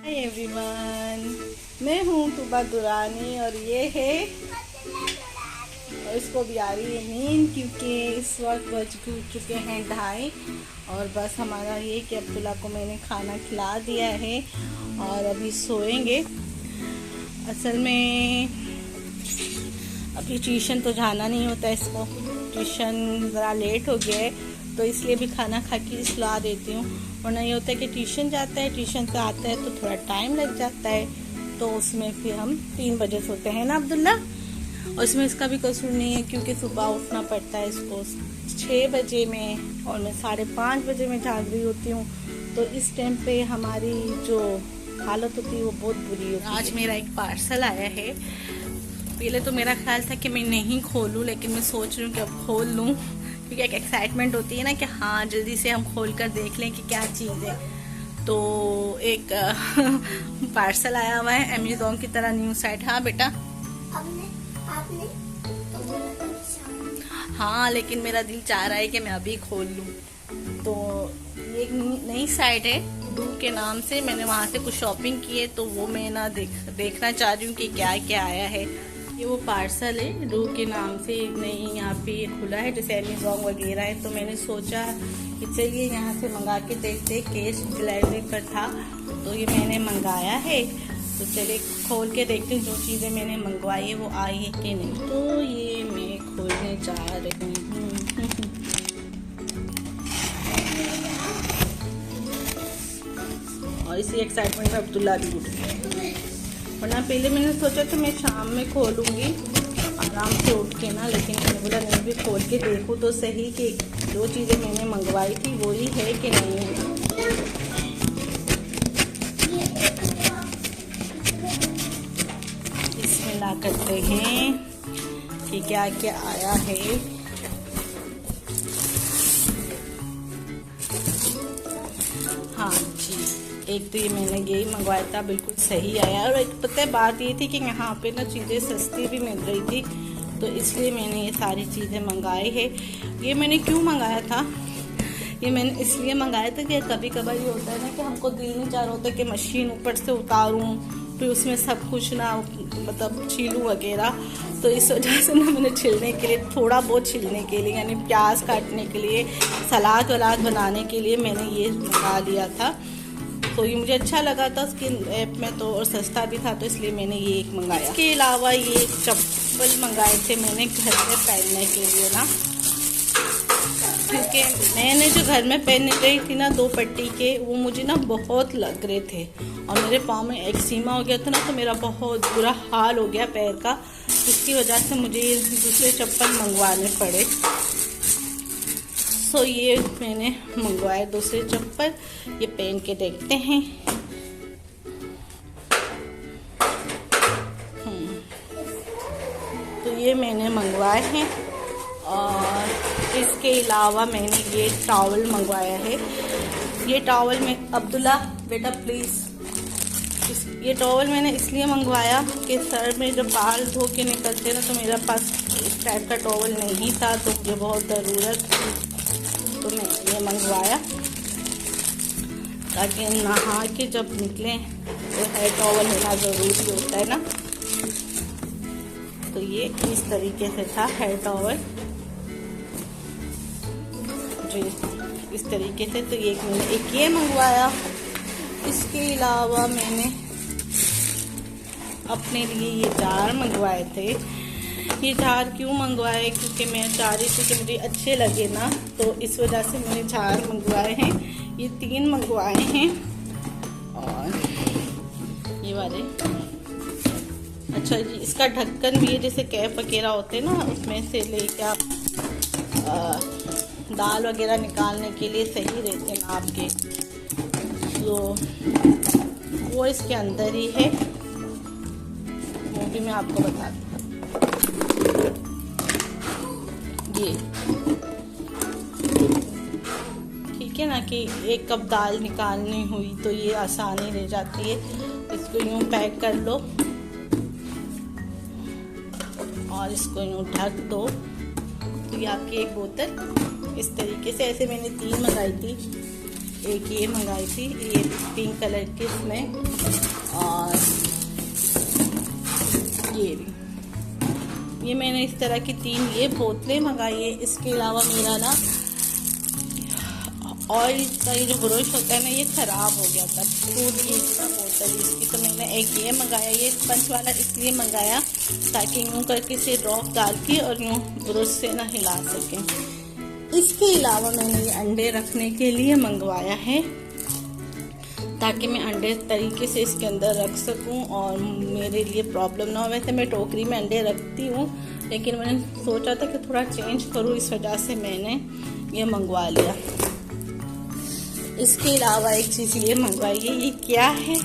Hi everyone, मैं हूँ तुबा दुरानी और ये है और इसको भी आ रही है नींद क्योंकि इस वक्त बज चुके हैं 2:30 और बस हमारा ये कि अब्दुल्ला को मैंने खाना खिला दिया है और अभी सोएंगे। असल में अभी ट्यूशन तो जाना नहीं होता, इसको ट्यूशन ज़रा लेट हो गया है तो इसलिए भी खाना खा के सुला देती हूँ। वरना ये होता है कि ट्यूशन जाता है, ट्यूशन से आता है तो थोड़ा टाइम लग जाता है, तो उसमें फिर हम 3 बजे सोते हैं ना अब्दुल्ला। और इसमें इसका भी कसूर नहीं है क्योंकि सुबह उठना पड़ता है इसको 6 बजे में और मैं 5:30 बजे में जाग रही होती हूँ, तो इस टाइम पे हमारी जो हालत होती है वो बहुत बुरी होती है। आज मेरा एक पार्सल आया है। पहले तो मेरा ख्याल था कि मैं नहीं खोलूँ, लेकिन मैं सोच रही हूँ कि अब खोल लूँ क्योंकि एक एक्साइटमेंट होती है ना कि हाँ जल्दी से हम खोल कर देख लें कि क्या चीज़ है। तो एक पार्सल आया हुआ है अमेज़ॉन की तरह न्यू साइट। हाँ बेटा, आपने हाँ, लेकिन मेरा दिल चाह रहा है कि मैं अभी खोल लूँ। तो ये एक नई साइट है डू के नाम से, मैंने वहाँ से कुछ शॉपिंग की है तो वो मैं ना देखना चाह रही हूँ कि क्या क्या आया है। ये वो पार्सल है डू के नाम से, एक नई यहाँ पे खुला है जैसे अमेज़ॉन वगैरह है, तो मैंने सोचा कि चलिए यहाँ से मंगा के देखते। कैश डिलीवरी पर था तो ये मैंने मंगाया है, तो चलिए खोल के देखते हैं जो चीज़ें मैंने मंगवाई है वो आई है कि नहीं। तो ये मैं खोलने जा रही हूँ। और इसी एक्साइटमेंट में अब्दुल्ला भी उठ गया, वरना पहले मैंने सोचा तो मैं शाम में खोलूँगी आराम से उठ के ना, लेकिन मैंने बोला नहीं भी खोल के देखूँ तो सही कि जो चीज़ें मैंने मंगवाई थी वही है कि नहीं है। बिस्मिल्लाह करते हैं कि क्या क्या आया है। हाँ जी, एक तो ये मैंने यही मंगवाया था, बिल्कुल सही आया। और एक पता है बात ये थी कि यहाँ पे ना चीज़ें सस्ती भी मिल रही थी, तो इसलिए मैंने ये सारी चीज़ें मंगाई है। ये मैंने क्यों मंगाया था, ये मैंने इसलिए मंगाया था कि कभी कभार ये होता है ना कि हमको दिल नहीं चाह रहा होता कि मशीन ऊपर से उतारूँ फिर उसमें सब कुछ ना मतलब छीलूँ वगैरह, तो इस वजह से ना मैंने छिलने के लिए थोड़ा बहुत छिलने के लिए यानी प्याज काटने के लिए सलाद वलाद बनाने के लिए मैंने ये मंगा लिया था। तो ये मुझे अच्छा लगा था उसकी ऐप में तो, और सस्ता भी था तो इसलिए मैंने ये एक मंगाया। इसके अलावा ये चप्पल मंगाए थे मैंने घर में पहनने के लिए ना, क्योंकि मैंने जो घर में पहन रही थी ना 2 पट्टी के, वो मुझे ना बहुत लग रहे थे और मेरे पाँव में एक्सीमा हो गया था ना, तो मेरा बहुत बुरा हाल हो गया पैर का। इसकी वजह से मुझे ये दूसरे चप्पल मंगवाने पड़े। सो ये मैंने मंगवाए दूसरे चप्पल, ये पहन के देखते हैं। तो ये मैंने मंगवाए हैं और इसके अलावा मैंने ये टॉवल मंगवाया है। ये टॉवल में अब्दुल्ला बेटा प्लीज़, ये टॉवल मैंने इसलिए मंगवाया कि सर में जब बाल धो के निकलते ना तो मेरे पास इस टाइप का टॉवल नहीं था, तो मुझे बहुत ज़रूरत थी तो मैंने ये मंगवाया ताकि नहा के जब निकलें तो हेयर टॉवल होना ज़रूरी होता है ना। तो ये इस तरीके से था हेयर टॉवल जो इस तरीके से, तो ये मैंने एक ये मंगवाया। इसके अलावा मैंने अपने लिए ये जार मंगवाए थे। ये जार क्यों मंगवाए, क्योंकि मैं चाह रही थी कि मुझे अच्छे लगे ना, तो इस वजह से मैंने जार मंगवाए हैं। ये 3 मंगवाए हैं और ये वाले अच्छा जी, इसका ढक्कन भी है जैसे कैप वगैरह होते हैं ना, उसमें से लेके आप दाल वगैरह निकालने के लिए सही रहते हैं आपके, तो वो इसके अंदर ही है, वो भी मैं आपको बताती हूँ। ये ठीक है ना कि 1 कप दाल निकालनी हुई तो ये आसानी रह जाती है। इसको यूँ पैक कर लो और इसको यूँ ढक दो, तो ये आपकी एक बोतल इस तरीके से, ऐसे मैंने 3 मंगाई थी एक ये मंगाई थी, ये पिंक कलर की इसमें, और ये मैंने इस तरह की 3 ये बोतलें मंगाई है। इसके अलावा मेरा ना ऑयल का ये जो ब्रश होता है ना, ये ख़राब हो गया था, टूट गई थी ना बोतल इसकी। तो मैंने एक ये मंगाया, ये स्पंज वाला इसलिए मंगाया ताकि यूँ करके इसे ड्रॉप डाल के और यूँ ब्रश से ना हिला सकें। इसके अलावा मैंने ये अंडे रखने के लिए मंगवाया है ताकि मैं अंडे तरीके से इसके अंदर रख सकूं और मेरे लिए प्रॉब्लम ना हो। वैसे मैं टोकरी में अंडे रखती हूँ, लेकिन मैंने सोचा था कि थोड़ा चेंज करूँ, इस वजह से मैंने ये मंगवा लिया। इसके अलावा एक चीज़ ये मंगवाई है, ये क्या है,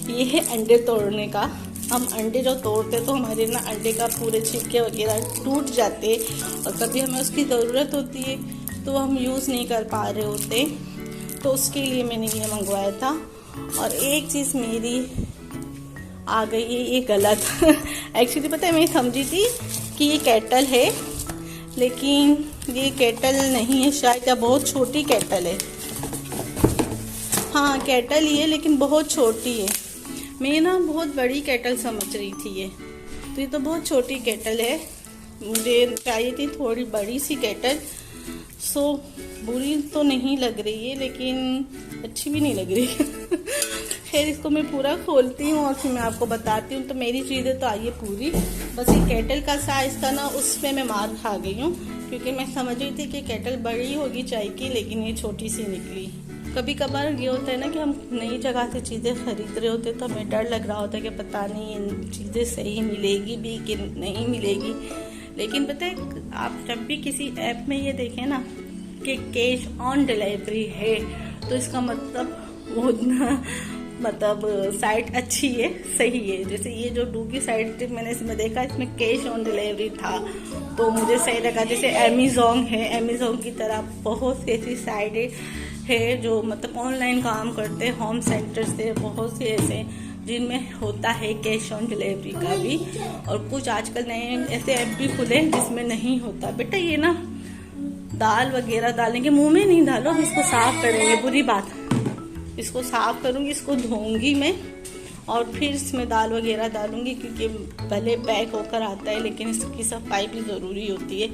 ये है अंडे तोड़ने का। हम अंडे जो तोड़ते तो हमारे ना अंडे का पूरे छिलके वगैरह टूट जाते और कभी हमें उसकी ज़रूरत होती है तो हम यूज़ नहीं कर पा रहे होते, तो उसके लिए मैंने ये मंगवाया था। और एक चीज़ मेरी आ गई है, ये गलत एक्चुअली पता है, मैं समझी थी कि ये केटल है, लेकिन ये केटल नहीं है शायद, या बहुत छोटी केटल है। हाँ केटल ही है लेकिन बहुत छोटी है। मैं ना बहुत बड़ी केटल समझ रही थी ये, तो ये तो बहुत छोटी केटल है। मुझे चाहिए थी थोड़ी बड़ी सी केटल। सो बुरी तो नहीं लग रही है लेकिन अच्छी भी नहीं लग रही है खैर इसको मैं पूरा खोलती हूँ और फिर मैं आपको बताती हूँ। तो मेरी चीज़ें तो आई है पूरी, बस ये केटल का साइज़ था ना, उसमें मैं मार खा गई हूँ, क्योंकि मैं समझ रही थी कि केटल बड़ी होगी चाय की, लेकिन ये छोटी सी निकली। कभी कभार ये होता है ना कि हम नई जगह से चीज़ें खरीद रहे होते तो हमें डर लग रहा होता है कि पता नहीं ये चीज़ें सही मिलेगी भी कि नहीं मिलेगी। लेकिन पता है, आप जब भी किसी ऐप में ये देखें ना कि कैश ऑन डिलीवरी है, तो इसका मतलब वो ना साइट अच्छी है, सही है। जैसे ये जो डूगी साइट मैंने इसमें देखा, इसमें कैश ऑन डिलीवरी था तो मुझे सही लगा। जैसे अमेज़ॉन है, अमेज़ॉन की तरह बहुत सी ऐसी साइटें है जो मतलब ऑनलाइन काम करते हैं, होम सेंटर से बहुत से ऐसे जिनमें होता है कैश ऑन डिलीवरी का भी। और कुछ आजकल नए ऐसे ऐप भी खुले जिसमें नहीं होता। बेटा ये ना दाल वगैरह डालने के मुंह में नहीं डालो, इसको साफ करेंगे, बुरी बात। इसको साफ करूंगी, इसको धोऊंगी मैं और फिर इसमें दाल वगैरह डालूंगी, क्योंकि भले पैक होकर आता है लेकिन इसकी सफाई भी ज़रूरी होती है।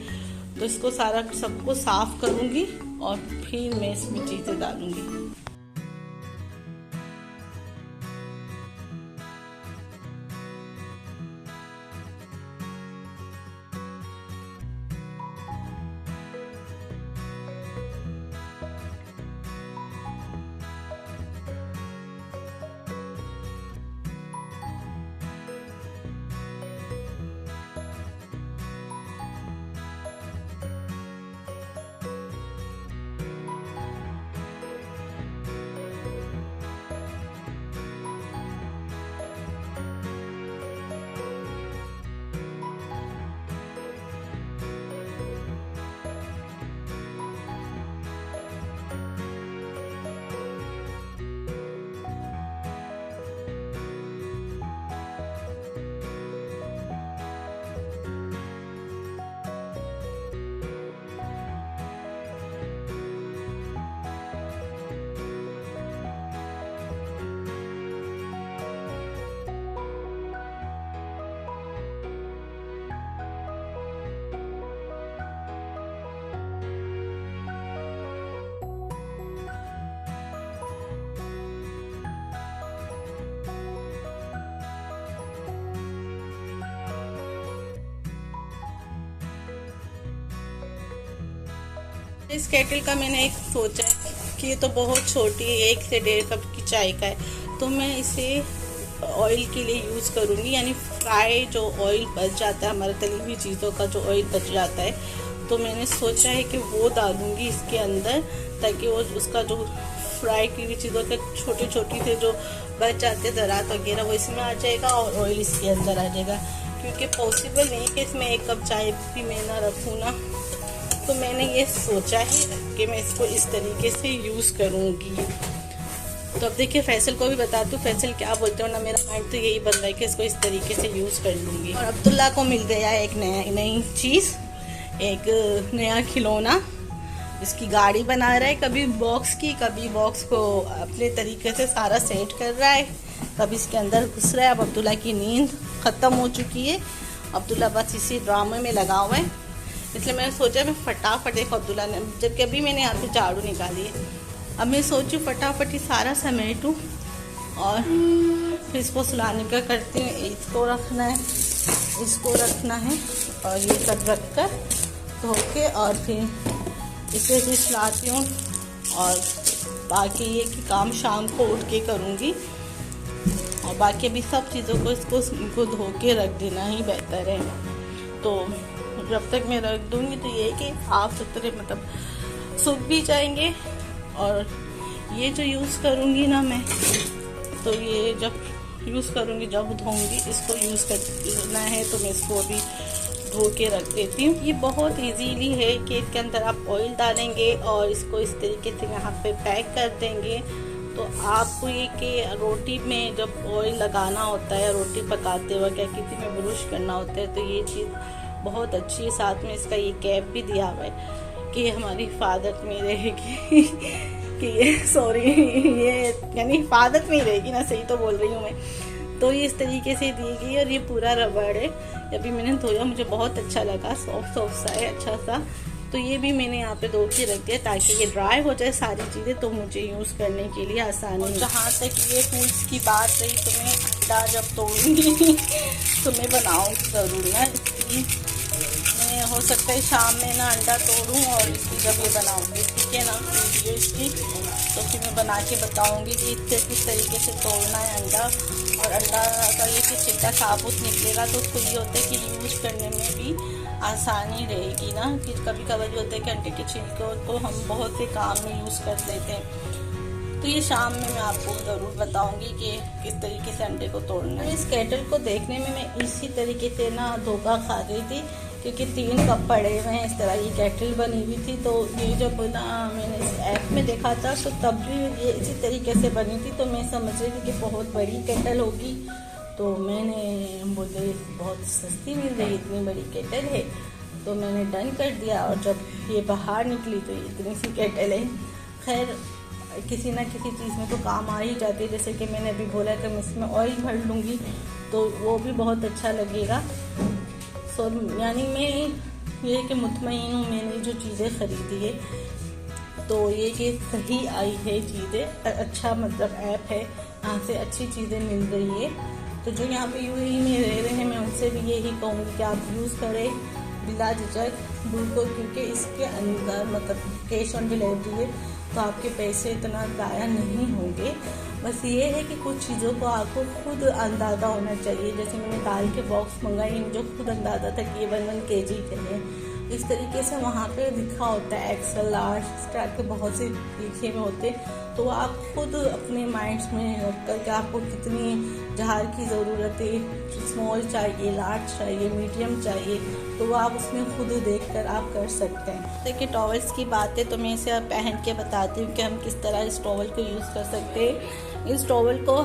तो इसको सारा सबको साफ करूंगी और फिर मैं इसमें चीज़ें डालूंगी। इस केटल का मैंने एक सोचा कि ये तो बहुत छोटी है, 1 से 1.5 कप की चाय का है, तो मैं इसे ऑयल के लिए यूज़ करूँगी। यानी फ्राई जो ऑयल बच जाता है, हमारे तली हुई चीज़ों का जो ऑयल बच जाता है, तो मैंने सोचा है कि वो डालूँगी इसके अंदर, ताकि वो उसका जो फ्राई की हुई चीज़ों के छोटी छोटी से जो बच जाते हैं ज़रात वगैरह, वो इसमें आ जाएगा और ऑयल इसके अंदर आ जाएगा। क्योंकि पॉसिबल नहीं कि इसमें 1 कप चाय भी मैं ना रखूँ ना, तो मैंने ये सोचा है कि मैं इसको इस तरीके से यूज़ करूँगी। तो अब देखिए फैसल को भी बता दूँ, फैसल क्या बोलते हो ना, मेरा माइंड तो यही बन रहा है कि इसको इस तरीके से यूज़ कर लूँगी। और अब्दुल्ला को मिल गया एक नई चीज़, एक नया खिलौना। इसकी गाड़ी बना रहा है, कभी बॉक्स की, कभी बॉक्स को अपने तरीके से सारा सेट कर रहा है, कभी इसके अंदर घुस रहा है। अब अब्दुल्ला की नींद ख़त्म हो चुकी है, अब्दुल्ला बस इसी ड्रामे में लगा हुआ है, इसलिए मैंने सोचा मैं फटाफट, देखो अब्दुल्ला ने जब कभी मैंने यहाँ से झाड़ू निकाली है, अब मैं सोचूँ फटाफट ही सारा समेटूँ और फिर इसको सुलाने का करती हूँ। इसको रखना है, इसको रखना है और ये सब रख कर धो के और फिर इसे भी सुलाती हूँ। और बाकी ये कि काम शाम को उठ के करूँगी और बाकी अभी सब चीज़ों को इनको धो के रख देना ही बेहतर है। तो जब तक मैं रख दूँगी तो ये कि साफ सुथरे मतलब सूख भी जाएंगे। और ये जो यूज़ करूँगी ना मैं, तो ये जब यूज़ करूँगी, जब धोऊंगी, इसको यूज़ करना है तो मैं इसको अभी धो के रख देती हूँ। ये बहुत इजीली है कि इसके अंदर आप ऑयल डालेंगे और इसको इस तरीके से यहाँ पे पैक कर देंगे। तो आपको ये कि रोटी में जब ऑयल लगाना होता है, रोटी पकाते वक्त या किसी में ब्रुश करना होता है, तो ये चीज़ बहुत अच्छी है। साथ में इसका ये कैप भी दिया हुआ है कि हमारी हिफाजत में रहेगी कि ये सॉरी ये यानी हिफाजत में ही रहेगी ना, सही तो बोल रही हूँ मैं। तो ये इस तरीके से दी गई और ये पूरा रबड़ है। अभी मैंने धोया, मुझे बहुत अच्छा लगा, सॉफ्ट सॉफ्ट सा है, अच्छा सा। तो ये भी मैंने यहाँ पे धो के रख दिया ताकि ये ड्राई हो जाए सारी चीज़ें, तो मुझे यूज़ करने के लिए आसानी हो। जहाँ तक ये टूल्स की बात रही, तो मैं अंडा जब तोड़ूंगी तो मैं बनाऊँगी ज़रूर ना इसकी। मैं हो सकता है शाम में ना अंडा तोड़ूँ और इसकी जब ये बनाऊँगी, ठीक है ना, वीडियो इसकी, तो फिर मैं बना के बताऊँगी कि इससे किस तरीके से तोड़ना है अंडा। और अंडा का ये कि छिलका साबुत निकलेगा तो उसको ये होता है कि यूज़ करने में भी आसानी रहेगी ना। कि कभी कभी होता है कि अंडे के छिलके को हम बहुत से काम में यूज़ कर लेते हैं। तो ये शाम में मैं आपको ज़रूर बताऊंगी कि किस तरीके से अंडे को तोड़ना है। इस केटल को देखने में मैं इसी तरीके से ना धोखा खा गई थी, क्योंकि 3 कप पड़े हुए हैं, इस तरह की केटल बनी हुई थी। तो ये जब ना मैंने इस ऐप में देखा था तो तब भी ये इसी तरीके से बनी थी, तो मैं समझ रही थी कि बहुत बड़ी केटल होगी। तो मैंने बोले बहुत सस्ती मिल रही, इतनी बड़ी केटल है, तो मैंने डन कर दिया। और जब ये बाहर निकली तो ये इतनी सी केटल है। खैर किसी ना किसी चीज़ में तो काम आ ही जाती है, जैसे कि मैंने अभी बोला कि मैं इसमें ऑयल भर लूँगी तो वो भी बहुत अच्छा लगेगा। सो यानी मैं ये कि मुतमईन हूँ मैंने जो चीज़ें ख़रीदी है, तो ये कि सही आई है चीज़ें, अच्छा मतलब ऐप है, यहाँ से अच्छी चीज़ें मिल रही है। तो जो यहाँ पे यूएई में रह रहे हैं, मैं उनसे भी यही कहूँगी कि आप यूज़ करें बिला झिझक दूर को, क्योंकि इसके अंदर मतलब कैश ऑन डिलीवरी है, तो आपके पैसे इतना ज़ाया नहीं होंगे। बस ये है कि कुछ चीज़ों को आपको खुद अंदाज़ा होना चाहिए। जैसे मैंने दाल के बॉक्स मंगाए, मुझे खुद अंदाज़ा था कि ये 1 kg के हैं, इस तरीके से वहाँ पे लिखा होता है एक्सेल लार्ज इस तरह के बहुत से लिखे में होते, तो आप खुद अपने माइंड्स में रख कर के आपको कितनी जहार की ज़रूरत है, स्मॉल चाहिए, लार्ज चाहिए, मीडियम चाहिए, तो वो आप उसमें खुद देखकर आप कर सकते हैं। देखिए टॉवल्स की बात है, तो मैं इसे पहन के बताती हूँ कि हम किस तरह इस टॉवल को यूज़ कर सकते हैं। इस टॉवल को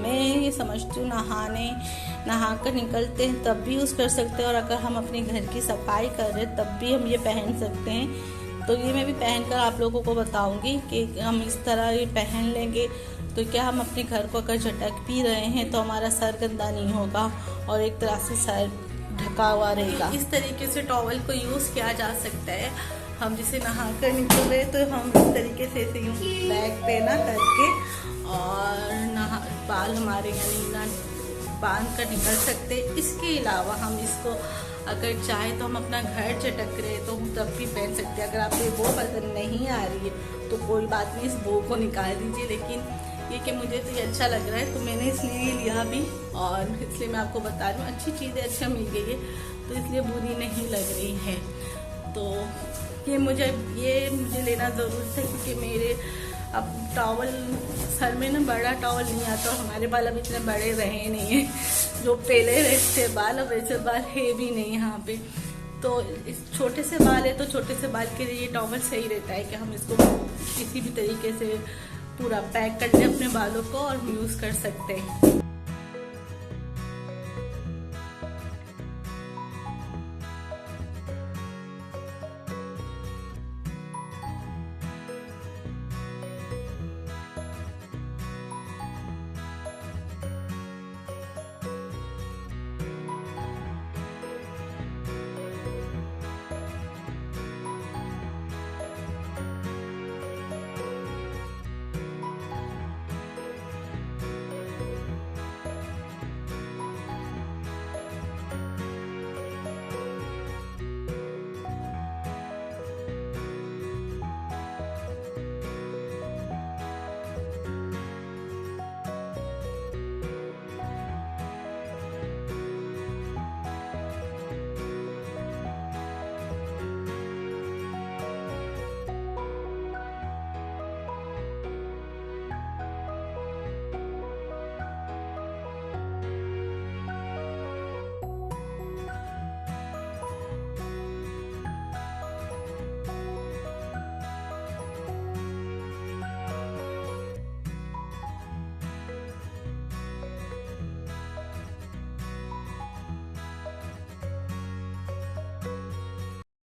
मैं ये समझती हूँ नहा कर निकलते हैं तब भी यूज़ कर सकते हैं, और अगर हम अपने घर की सफाई कर रहे हैं तब भी हम ये पहन सकते हैं। तो ये मैं भी पहनकर आप लोगों को बताऊंगी कि हम इस तरह ये पहन लेंगे तो क्या हम अपने घर को अगर झटक भी रहे हैं तो हमारा सर गंदा नहीं होगा और एक तरह से सर ढका हुआ रहेगा। इस तरीके से टॉवल को यूज़ किया जा सकता है। हम जिसे नहा कर निकल रहे तो हम इस तरीके से बैग पे ना करके और बाल हमारे यानी ना बांध कर निकल सकते। इसके अलावा हम इसको अगर चाहे तो हम अपना घर चटक रहे तो हम तब भी पहन सकते हैं। अगर आपको ये बो पसंद नहीं आ रही है तो कोई बात नहीं, इस बो को निकाल दीजिए। लेकिन ये कि मुझे तो ये अच्छा लग रहा है तो मैंने इसलिए लिया भी, और इसलिए मैं आपको बता रही हूँ अच्छी चीज़ें अच्छा मिल गई है तो इसलिए बुरी नहीं लग रही है। तो ये मुझे लेना ज़रूर था, क्योंकि मेरे अब टॉवल सर में ना बड़ा टॉवल नहीं आता, हमारे बाल अब इतने बड़े रहे नहीं हैं, जो पहले वैसे बाल अब वैसे बाल है भी नहीं यहाँ पे। तो इस छोटे से बाल है तो छोटे से बाल के लिए ये टॉवल सही रहता है कि हम इसको किसी भी तरीके से पूरा पैक कर लें अपने बालों को और यूज़ कर सकते हैं।